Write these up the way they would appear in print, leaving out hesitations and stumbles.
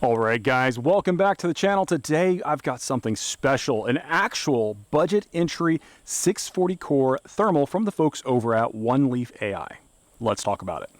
All right, guys, welcome back to the channel. Today, I've got something special, an actual budget entry 640 core thermal from the folks over at Oneleaf AI. Let's talk about it.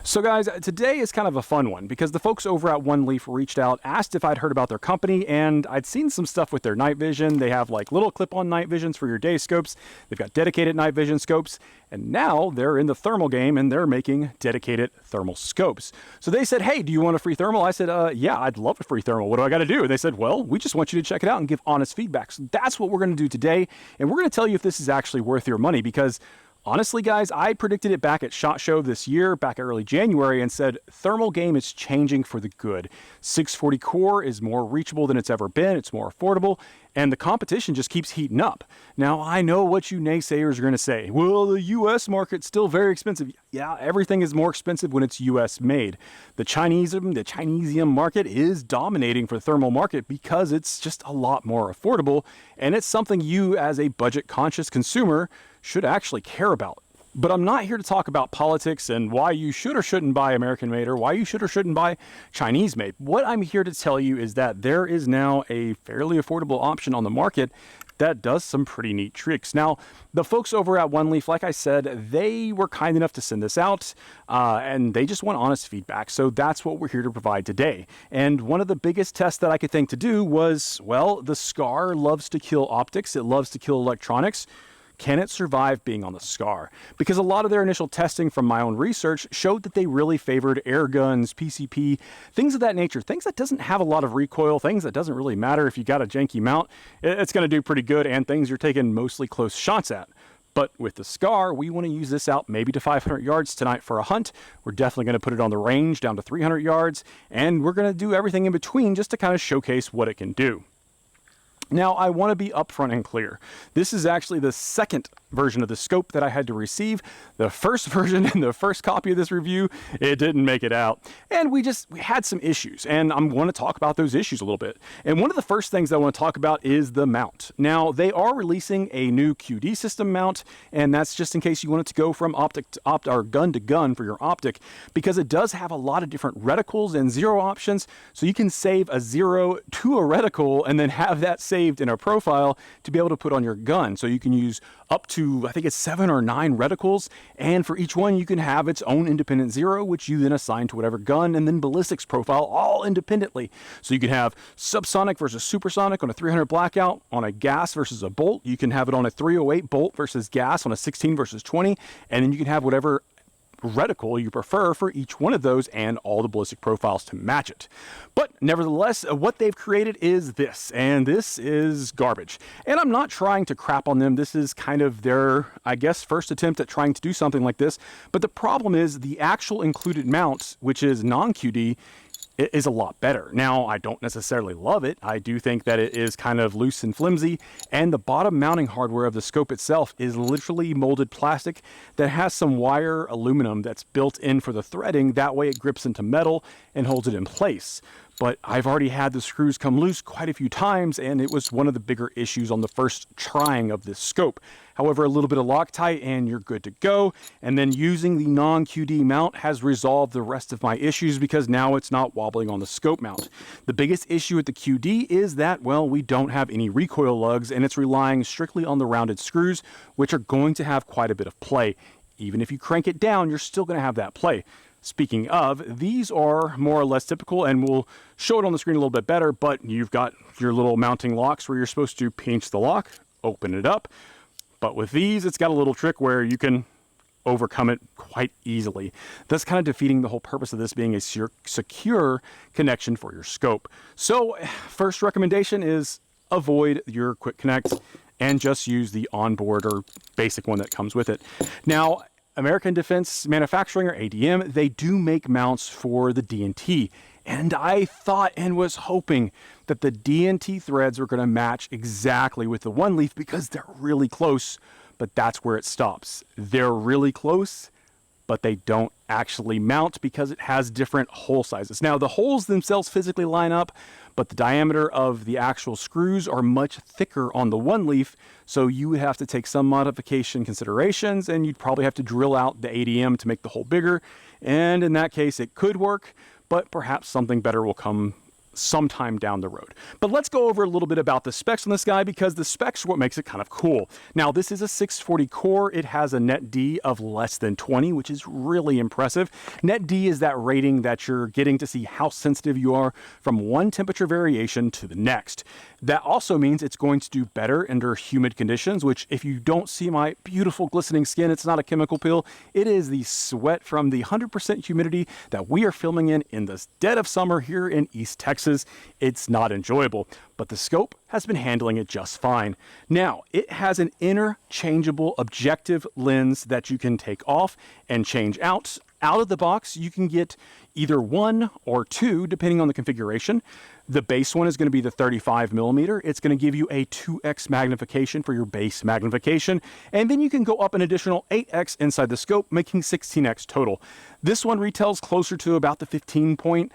So guys, today is kind of a fun one because the folks over at Oneleaf reached out, asked if I'd heard about their company, and I'd seen some stuff with their night vision. They have like little clip-on night visions for your day scopes. They've got dedicated night vision scopes, and now they're in the thermal game and they're making dedicated thermal scopes. So they said, hey, do you want a free thermal? I said, yeah, I'd love a free thermal. What do I got to do? And they said, well, we just want you to check it out and give honest feedback. So that's what we're going to do today, and we're going to tell you if this is actually worth your money because honestly, guys, I predicted it back at SHOT Show this year, back early January, and said thermal game is changing for the good. 640 core is more reachable than it's ever been. It's more affordable, and the competition just keeps heating up. Now, I know what you naysayers are going to say. Well, the U.S. market's still very expensive. Yeah, everything is more expensive when it's U.S. made. The Chinesium market is dominating for the thermal market because it's just a lot more affordable, and it's something you, as a budget-conscious consumer, should actually care about. But I'm not here to talk about politics and why you should or shouldn't buy American made or why you should or shouldn't buy Chinese made. What I'm here to tell you is that there is now a fairly affordable option on the market that does some pretty neat tricks. Now, the folks over at Oneleaf, like I said, they were kind enough to send this out, and they just want honest feedback. So that's what we're here to provide today. And one of the biggest tests that I could think to do was, well, the SCAR loves to kill optics. It loves to kill electronics. Can it survive being on the SCAR? Because a lot of their initial testing from my own research showed that they really favored air guns, PCP, things of that nature, things that doesn't have a lot of recoil, things that doesn't really matter if you got a janky mount. It's going to do pretty good, and things you're taking mostly close shots at. But with the SCAR, we want to use this out maybe to 500 yards tonight for a hunt. We're definitely going to put it on the range down to 300 yards, and we're going to do everything in between just to kind of showcase what it can do. Now, I want to be upfront and clear. This is actually the second version of the scope that I had to receive. The first version and the first copy of this review, it didn't make it out. And we had some issues, and I'm going to talk about those issues a little bit. And one of the first things I want to talk about is the mount. Now, they are releasing a new QD system mount, and that's just in case you want it to go from gun to gun for your optic, because it does have a lot of different reticles and zero options, so you can save a zero to a reticle and then have that saved in a profile to be able to put on your gun. So you can use up to, I think it's 7 or 9 reticles, and for each one you can have its own independent zero, which you then assign to whatever gun, and then ballistics profile all independently. So you can have subsonic versus supersonic on a 300 blackout, on a gas versus a bolt. You can have it on a 308 bolt versus gas on a 16 versus 20, and then you can have whatever reticle you prefer for each one of those and all the ballistic profiles to match it. But nevertheless, what they've created is this, and this is garbage. And I'm not trying to crap on them. This is kind of their, I guess, first attempt at trying to do something like this. But the problem is the actual included mount, which is non-QD, it is a lot better. Now, I don't necessarily love it. I do think that it is kind of loose and flimsy, and the bottom mounting hardware of the scope itself is literally molded plastic that has some wire aluminum that's built in for the threading. That way it grips into metal and holds it in place. But I've already had the screws come loose quite a few times, and it was one of the bigger issues on the first trying of this scope. However, a little bit of Loctite and you're good to go. And then using the non-QD mount has resolved the rest of my issues because now it's not wobbling on the scope mount. The biggest issue with the QD is that, well, we don't have any recoil lugs, and it's relying strictly on the rounded screws, which are going to have quite a bit of play. Even if you crank it down, you're still going to have that play. Speaking of, these are more or less typical, and we'll show it on the screen a little bit better, but you've got your little mounting locks where you're supposed to pinch the lock, open it up. But with these, it's got a little trick where you can overcome it quite easily. Thus kind of defeating the whole purpose of this being a secure connection for your scope. So first recommendation is avoid your quick connect and just use the onboard or basic one that comes with it. Now, American Defense Manufacturing, or ADM, they do make mounts for the D&T. And I thought and was hoping that the D&T threads were going to match exactly with the Oneleaf because they're really close, but that's where it stops. They're really close, but they don't actually mount because it has different hole sizes. Now, the holes themselves physically line up, but the diameter of the actual screws are much thicker on the Oneleaf, so you would have to take some modification considerations, and you'd probably have to drill out the ADM to make the hole bigger. And in that case, it could work, but perhaps something better will come sometime down the road. But let's go over a little bit about the specs on this guy, because the specs are what makes it kind of cool. Now, this is a 640 core. It has a net D of less than 20, which is really impressive. Net D is that rating that you're getting to see how sensitive you are from one temperature variation to the next. That also means it's going to do better under humid conditions, which, if you don't see my beautiful glistening skin, it's not a chemical peel. It is the sweat from the 100% humidity that we are filming in the dead of summer here in East Texas. It's not enjoyable, but the scope has been handling it just fine. Now, it has an interchangeable objective lens that you can take off and change out. Out of the box, you can get either one or two, depending on the configuration. The base one is going to be the 35mm. It's going to give you a 2x magnification for your base magnification, and then you can go up an additional 8x inside the scope, making 16x total. This one retails closer to about the 15 point,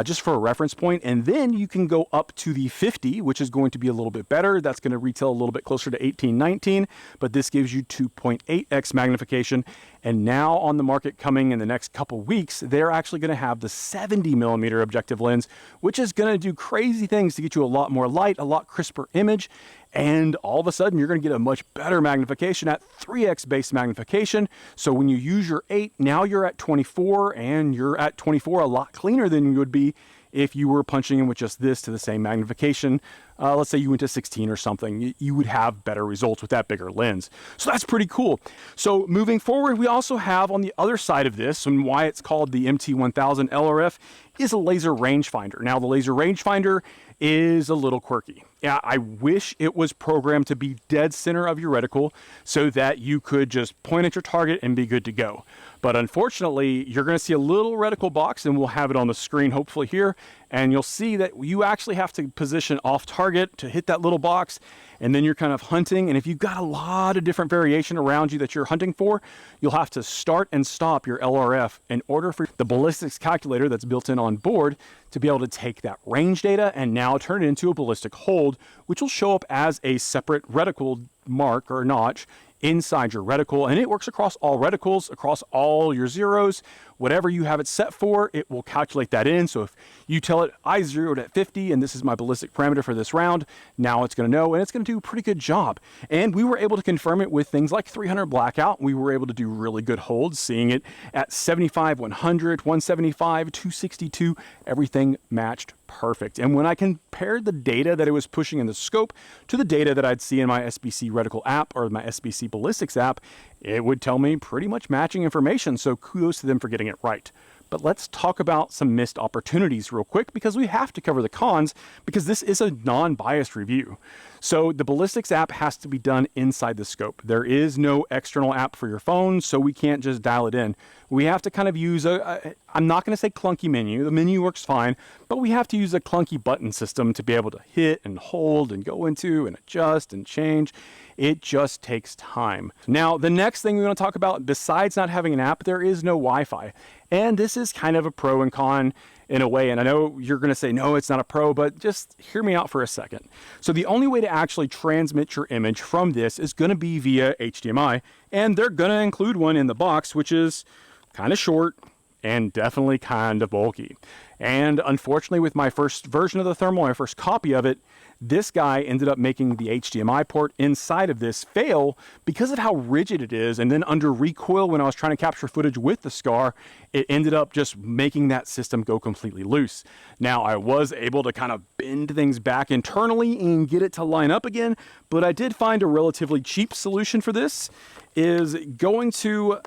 just for a reference point, and then you can go up to the 50, which is going to be a little bit better. That's going to retail a little bit closer to 18, 19, but this gives you 2.8x magnification. And now on the market, coming in the next couple weeks, they're actually going to have the 70mm objective lens, which is going to do crazy things to get you a lot more light, a lot crisper image. And all of a sudden, you're going to get a much better magnification at 3x base magnification. So when you use your 8, now you're at 24, and you're at 24 a lot cleaner than you would be if you were punching in with just this to the same magnification. Let's say you went to 16 or something, you would have better results with that bigger lens. So that's pretty cool. So moving forward, we also have on the other side of this, and why it's called the Mt1000LRF, is a laser rangefinder. Now, the laser rangefinder is a little quirky. Yeah, I wish it was programmed to be dead center of your reticle so that you could just point at your target and be good to go. But unfortunately, you're going to see a little reticle box, and we'll have it on the screen hopefully here, and you'll see that you actually have to position off target to hit that little box, and then you're kind of hunting. And if you've got a lot of different variation around you that you're hunting for, you'll have to start and stop your LRF in order for the ballistics calculator that's built in on board to be able to take that range data and now turn it into a ballistic hold, which will show up as a separate reticle mark or notch inside your reticle. And it works across all reticles, across all your zeros. Whatever you have it set for, it will calculate that in. So if you tell it I zeroed at 50 and this is my ballistic parameter for this round, now it's going to know, and it's going to do a pretty good job. And we were able to confirm it with things like 300 blackout. We were able to do really good holds, seeing it at 75, 100, 175, 262, everything matched perfect. And when I compared the data that it was pushing in the scope to the data that I'd see in my SBC reticle app or my SBC ballistics app, it would tell me pretty much matching information. So kudos to them for getting it right. But let's talk about some missed opportunities real quick, because we have to cover the cons, because this is a non-biased review. So the ballistics app has to be done inside the scope. There is no external app for your phone, so we can't just dial it in. We have to kind of use I'm not going to say clunky menu. The menu works fine, but we have to use a clunky button system to be able to hit and hold and go into and adjust and change. It just takes time. Now, the next thing we want to talk about, besides not having an app, there is no Wi-Fi. And this is kind of a pro and con in a way. And I know you're going to say, no, it's not a pro, but just hear me out for a second. So the only way to actually transmit your image from this is going to be via HDMI. And they're going to include one in the box, which is kind of short and definitely kind of bulky. And unfortunately, with my first version of the thermal, my first copy of it, this guy ended up making the HDMI port inside of this fail because of how rigid it is. And then under recoil, when I was trying to capture footage with the SCAR, it ended up just making that system go completely loose. Now, I was able to kind of bend things back internally and get it to line up again, but I did find a relatively cheap solution for this is going to,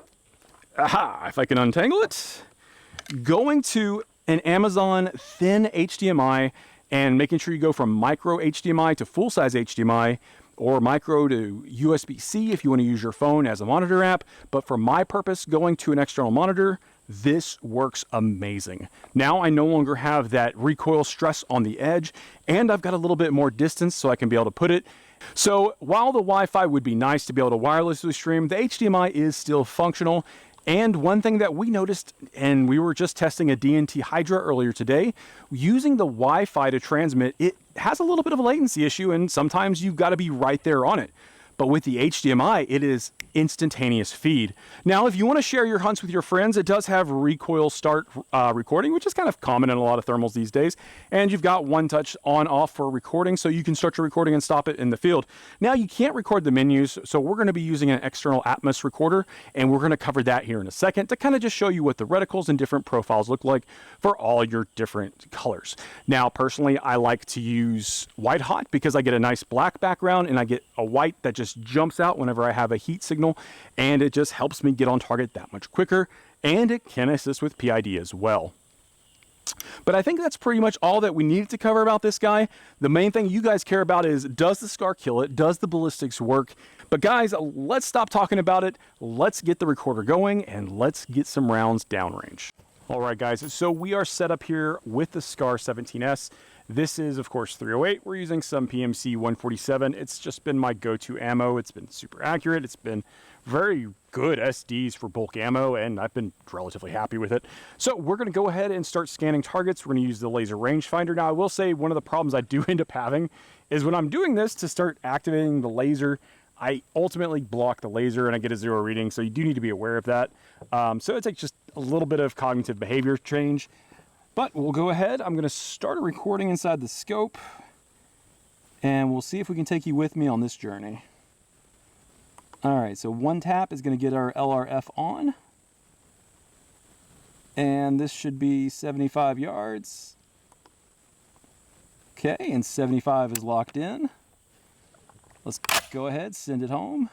if I can untangle it, going to an Amazon thin HDMI and making sure you go from micro HDMI to full-size HDMI, or micro to USB-C if you want to use your phone as a monitor app. But for my purpose, going to an external monitor, this works amazing. Now I no longer have that recoil stress on the edge, and I've got a little bit more distance so I can be able to put it. So while the Wi-Fi would be nice to be able to wirelessly stream, the HDMI is still functional. And one thing that we noticed, and we were just testing a DNT Hydra earlier today, using the Wi-Fi to transmit, it has a little bit of a latency issue, and sometimes you've got to be right there on it. But with the HDMI, it is instantaneous feed. Now, if you want to share your hunts with your friends, it does have recoil start recording, which is kind of common in a lot of thermals these days. And you've got one touch on off for recording, so you can start your recording and stop it in the field. Now, you can't record the menus, so we're going to be using an external Atmos recorder, and we're going to cover that here in a second to kind of just show you what the reticles and different profiles look like for all your different colors. Now, personally, I like to use white hot because I get a nice black background and I get a white that just jumps out whenever I have a heat signal, and it just helps me get on target that much quicker, and it can assist with PID as well. But I think that's pretty much all that we needed to cover about this guy. The main thing you guys care about is, does the SCAR kill it? Does the ballistics work? But guys, let's stop talking about it. Let's get the recorder going and let's get some rounds downrange. All right, guys, so we are set up here with the SCAR 17S. This is, of course, 308. We're using some PMC 147. It's just been my go-to ammo. It's been super accurate. It's been very good SDs for bulk ammo, and I've been relatively happy with it. So we're going to go ahead and start scanning targets. We're going to use the laser rangefinder. Now, I will say one of the problems I do end up having is when I'm doing this to start activating the laser, I ultimately block the laser and I get a 0 reading, so you do need to be aware of that. So it takes just a little bit of cognitive behavior change. But we'll go ahead. I'm going to start a recording inside the scope, and we'll see if we can take you with me on this journey. All right, so one tap is going to get our LRF on, and this should be 75 yards. Okay, and 75 is locked in. Let's go ahead, send it home.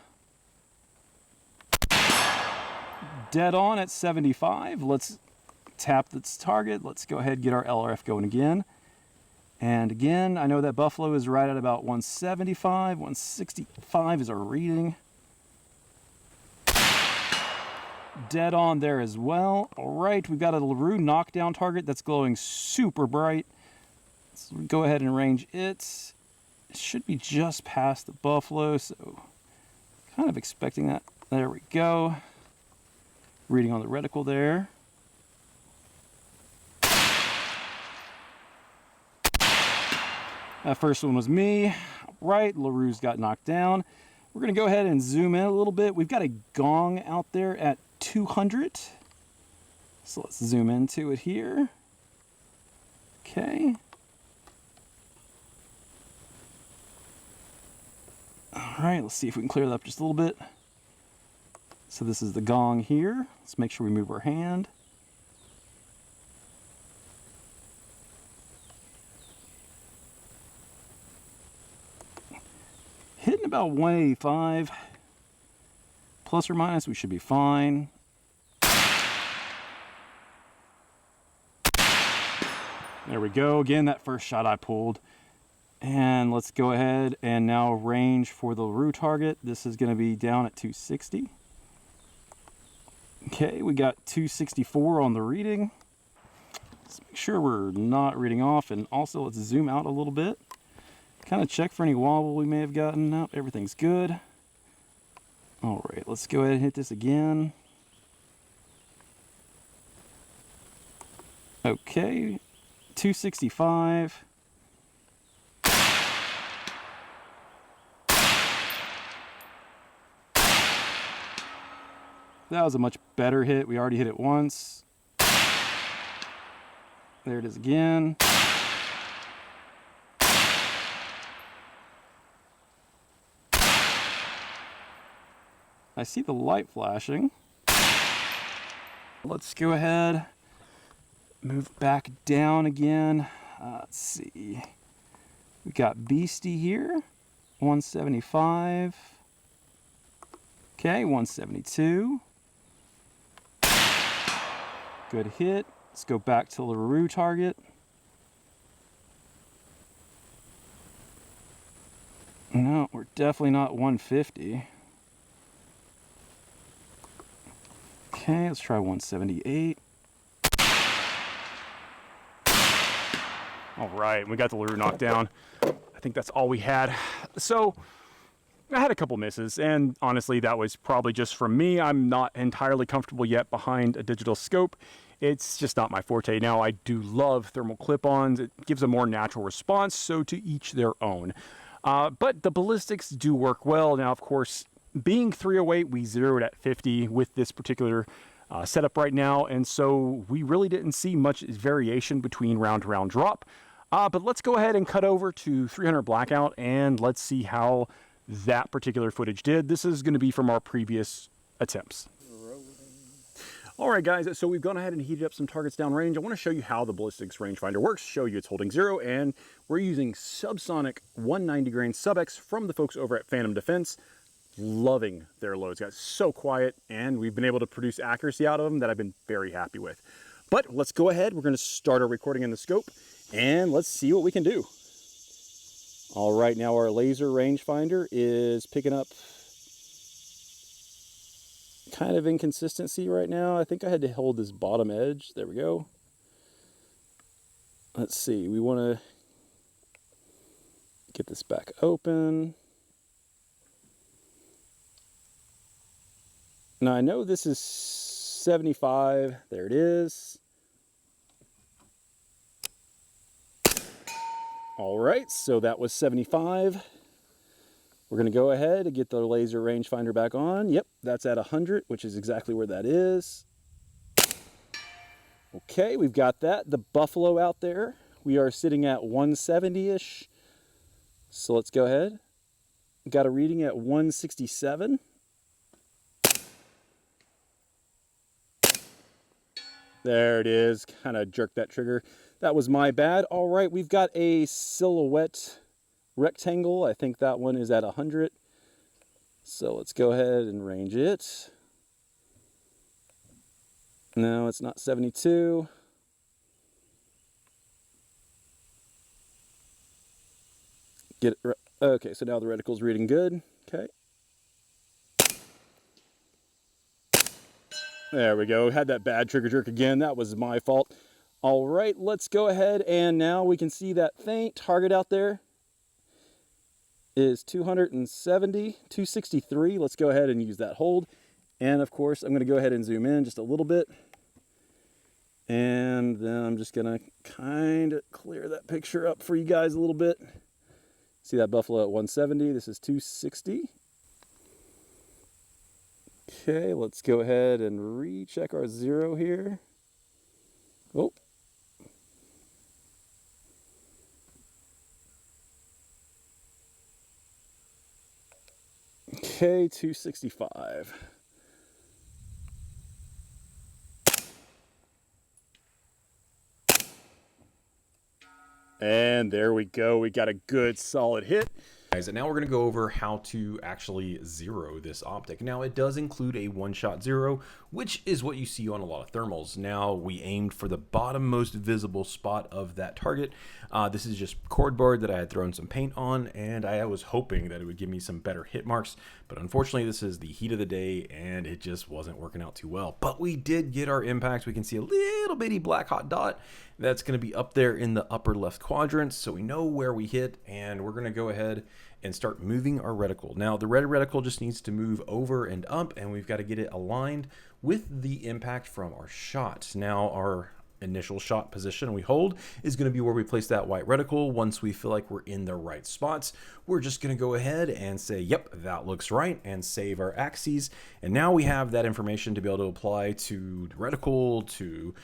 Dead on at 75. Let's tap this target. Let's go ahead and get our LRF going again. And again, I know that buffalo is right at about 175. 165 is our reading. Dead on there as well. All right, we've got a LaRue knockdown target that's glowing super bright. Let's go ahead and range it. It should be just past the buffalo, so kind of expecting that. There we go. Reading on the reticle there. That first one was me. Right, LaRue's got knocked down. We're going to go ahead and zoom in a little bit. We've got a gong out there at 200. So let's zoom into it here. Okay. All right, let's see if we can clear that up just a little bit. So this is the gong here. Let's make sure we move our hand. Hitting about 185, plus or minus, we should be fine. There we go. Again, that first shot I pulled. And let's go ahead and now range for the LaRue target. This is going to be down at 260. Okay, we got 264 on the reading. Let's make sure we're not reading off, and also let's zoom out a little bit. Kind of check for any wobble we may have gotten. Nope, everything's good. All right, let's go ahead and hit this again. Okay, 265. That was a much better hit. We already hit it once. There it is again. I see the light flashing. Let's go ahead, move back down again. Let's see. We got Beastie here, 175. Okay, 172. Good hit. Let's go back to LaRue target. No, we're definitely not 150. Okay, let's try 178. All right, we got the LaRue knocked down. I think that's all we had. So I had a couple misses, and honestly, that was probably just from me. I'm not entirely comfortable yet behind a digital scope. It's just not my forte. Now, I do love thermal clip-ons. It gives a more natural response, so to each their own. But the ballistics do work well. Now, of course, being 308, we zeroed at 50 with this particular setup right now, and so we really didn't see much variation between round-to-round drop. But let's go ahead and cut over to 300 blackout, and let's see how that particular footage did. This is going to be from our previous attempts. All right, guys, so we've gone ahead and heated up some targets downrange. I want to show you how the ballistics rangefinder works, show you it's holding 0, and we're using subsonic 190 grain sub-X from the folks over at Phantom Defense. Loving their loads, guys. So quiet, and we've been able to produce accuracy out of them that I've been very happy with. But let's go ahead. We're going to start our recording in the scope, and let's see what we can do. All right, now our laser rangefinder is picking up kind of inconsistency right now. I think I had to hold this bottom edge. There we go. Let's see. We want to get this back open. Now I know this is 75. There it is. All right, so that was 75. We're going to go ahead and get the laser rangefinder back on. Yep, that's at 100, which is exactly where that is. Okay, we've got that. The buffalo out there, we are sitting at 170-ish. So let's go ahead. Got a reading at 167. There it is. Kind of jerked that trigger. That was my bad. All right, we've got a silhouette rectangle. I think that one is at 100. So let's go ahead and range it. No, it's not 72. Get it. Okay, so now the reticle's reading good. Okay. There we go. Had that bad trigger jerk again. That was my fault. All right, let's go ahead, and now we can see that faint target out there is 263. Let's go ahead and use that hold. And of course, I'm going to go ahead and zoom in just a little bit. And then I'm just going to kind of clear that picture up for you guys a little bit. See that buffalo at 170. This is 260. Okay, let's go ahead and recheck our 0 here. Oh. Okay, 265. And there we go. We got a good solid hit. Guys, and now we're going to go over how to actually zero this optic. Now, it does include a one-shot zero, which is what you see on a lot of thermals. Now, we aimed for the bottom most visible spot of that target. This is just cordboard that I had thrown some paint on, and I was hoping that it would give me some better hit marks, but unfortunately, this is the heat of the day, and it just wasn't working out too well. But we did get our impacts. We can see a little bitty black hot dot that's going to be up there in the upper left quadrant, so we know where we hit, and we're going to go ahead and start moving our reticle. Now, the red reticle just needs to move over and up, and we've got to get it aligned with the impact from our shot. Now, our initial shot position we hold is going to be where we place that white reticle. Once we feel like we're in the right spots, we're just going to go ahead and say, yep, that looks right, and save our axes. And now we have that information to be able to apply to the reticle, to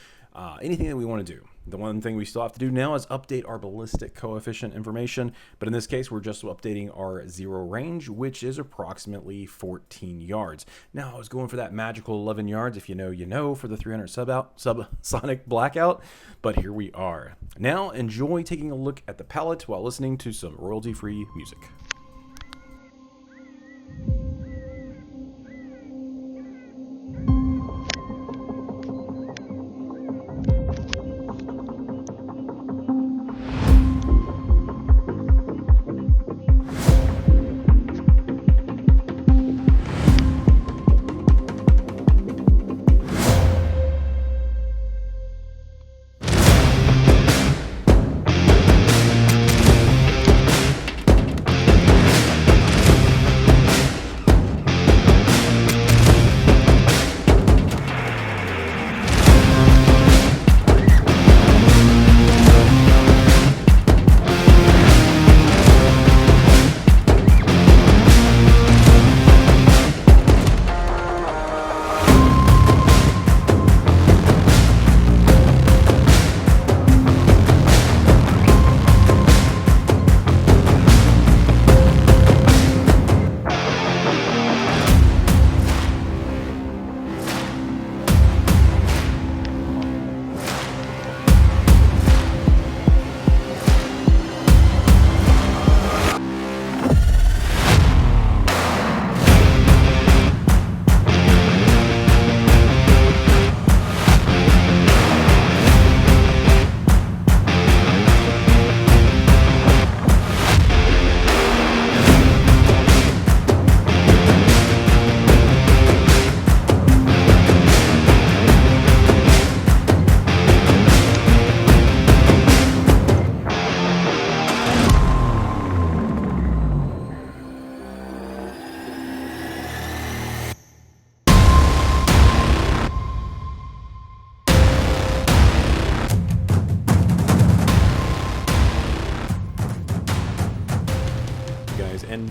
anything that we want to do. The one thing we still have to do now is update our ballistic coefficient information, but in this case, we're just updating our 0 range, which is approximately 14 yards. Now, I was going for that magical 11 yards, if you know, you know, for the 300 subsonic blackout, but here we are. Now, enjoy taking a look at the palette while listening to some royalty-free music.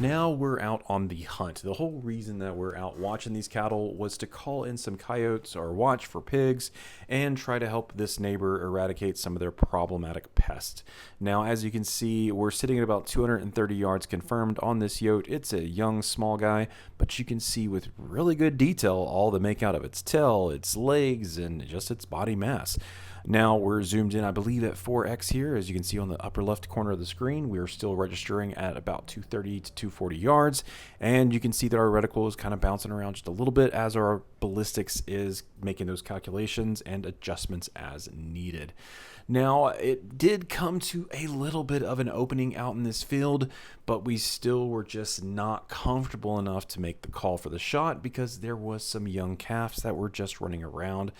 now we're out on the hunt. The whole reason that we're out watching these cattle was to call in some coyotes or watch for pigs and try to help this neighbor eradicate some of their problematic pests. Now, as you can see, we're sitting at about 230 yards confirmed on this yote. It's a young, small guy, but you can see with really good detail all the make out of its tail, its legs, and just its body mass. Now we're zoomed in, I believe, at 4x here. As you can see on the upper left corner of the screen, we are still registering at about 230 to 240 yards. And you can see that our reticle is kind of bouncing around just a little bit as our ballistics is making those calculations and adjustments as needed. Now, it did come to a little bit of an opening out in this field, but we still were just not comfortable enough to make the call for the shot because there was some young calves that were just running around.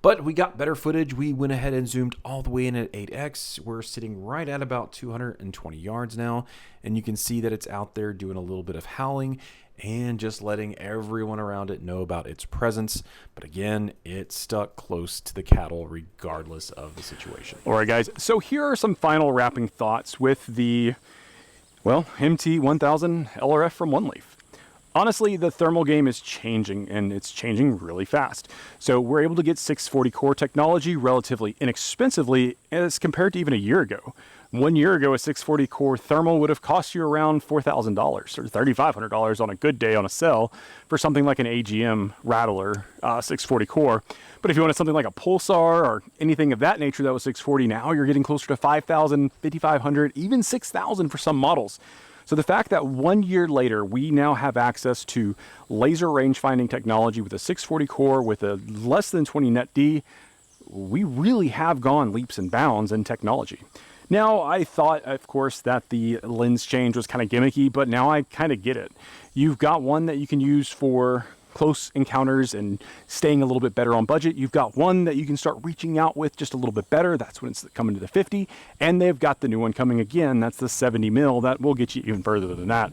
But we got better footage. We went ahead and zoomed all the way in at 8x. We're sitting right at about 220 yards now, and you can see that it's out there doing a little bit of howling and just letting everyone around it know about its presence. But again, it stuck close to the cattle regardless of the situation. All right, guys. So here are some final wrapping thoughts with the, well, Mt1000LRF from Oneleaf. Honestly, the thermal game is changing, and it's changing really fast. So we're able to get 640 core technology relatively inexpensively as compared to even a year ago. 1 year ago, a 640 core thermal would have cost you around $4,000 or $3,500 on a good day on a sell for something like an AGM Rattler 640 core. But if you wanted something like a Pulsar or anything of that nature that was 640, now you're getting closer to $5,000, $5,500, even $6,000 for some models. So the fact that 1 year later, we now have access to laser range finding technology with a 640 core with a less than 20 net D, we really have gone leaps and bounds in technology. Now, I thought, of course, that the lens change was kind of gimmicky, but now I kind of get it. You've got one that you can use for close encounters and staying a little bit better on budget. You've got one that you can start reaching out with just a little bit better. That's when it's coming to the 50. And they've got the new one coming again. That's the 70 mil. That will get you even further than that.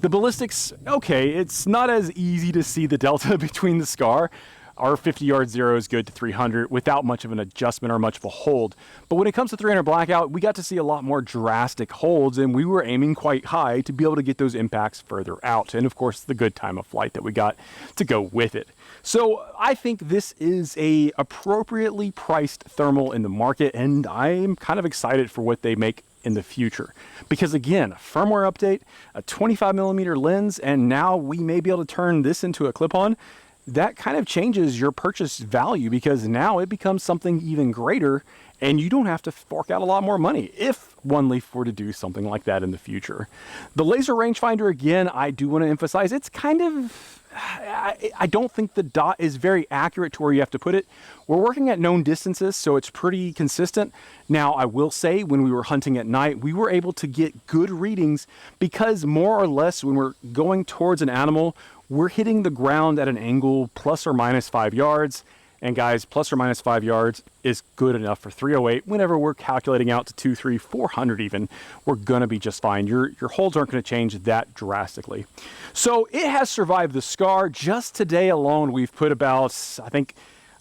The ballistics, okay, it's not as easy to see the delta between the SCAR. Our 50-yard zero is good to 300 without much of an adjustment or much of a hold. But when it comes to 300 blackout, we got to see a lot more drastic holds, and we were aiming quite high to be able to get those impacts further out. And of course, the good time of flight that we got to go with it. So I think this is a appropriately priced thermal in the market, and I'm kind of excited for what they make in the future. Because again, a firmware update, a 25mm lens, and now we may be able to turn this into a clip-on. That kind of changes your purchase value because now it becomes something even greater and you don't have to fork out a lot more money if Oneleaf were to do something like that in the future. The laser rangefinder, again, I do want to emphasize, it's kind of, I don't think the dot is very accurate to where you have to put it. We're working at known distances, so it's pretty consistent. Now, I will say when we were hunting at night, we were able to get good readings because more or less when we're going towards an animal, we're hitting the ground at an angle plus or minus 5 yards. And guys, plus or minus 5 yards is good enough for 308. Whenever we're calculating out to 200, 300, 400 even, we're gonna be just fine. Your holds aren't gonna change that drastically. So it has survived the SCAR. Just today alone, we've put about, I think,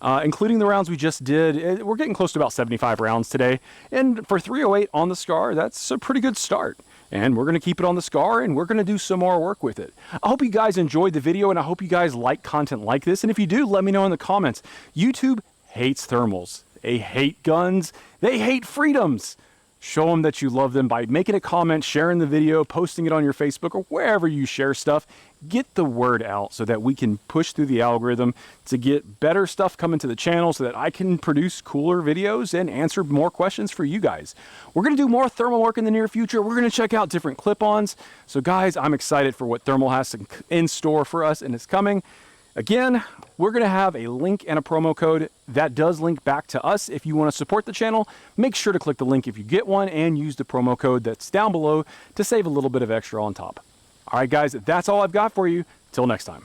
including the rounds we just did, we're getting close to about 75 rounds today. And for 308 on the SCAR, that's a pretty good start. And we're going to keep it on the SCAR, and we're going to do some more work with it. I hope you guys enjoyed the video, and I hope you guys like content like this. And if you do, let me know in the comments. YouTube hates thermals. They hate guns. They hate freedoms. Show them that you love them by making a comment, sharing the video, posting it on your Facebook, or wherever you share stuff. Get the word out so that we can push through the algorithm to get better stuff coming to the channel so that I can produce cooler videos and answer more questions for you guys. We're going to do more thermal work in the near future. We're going to check out different clip-ons. So guys, I'm excited for what thermal has in store for us, and it's coming. Again, we're going to have a link and a promo code that does link back to us. If you want to support the channel, make sure to click the link if you get one and use the promo code that's down below to save a little bit of extra on top. All right, guys, that's all I've got for you. Till next time.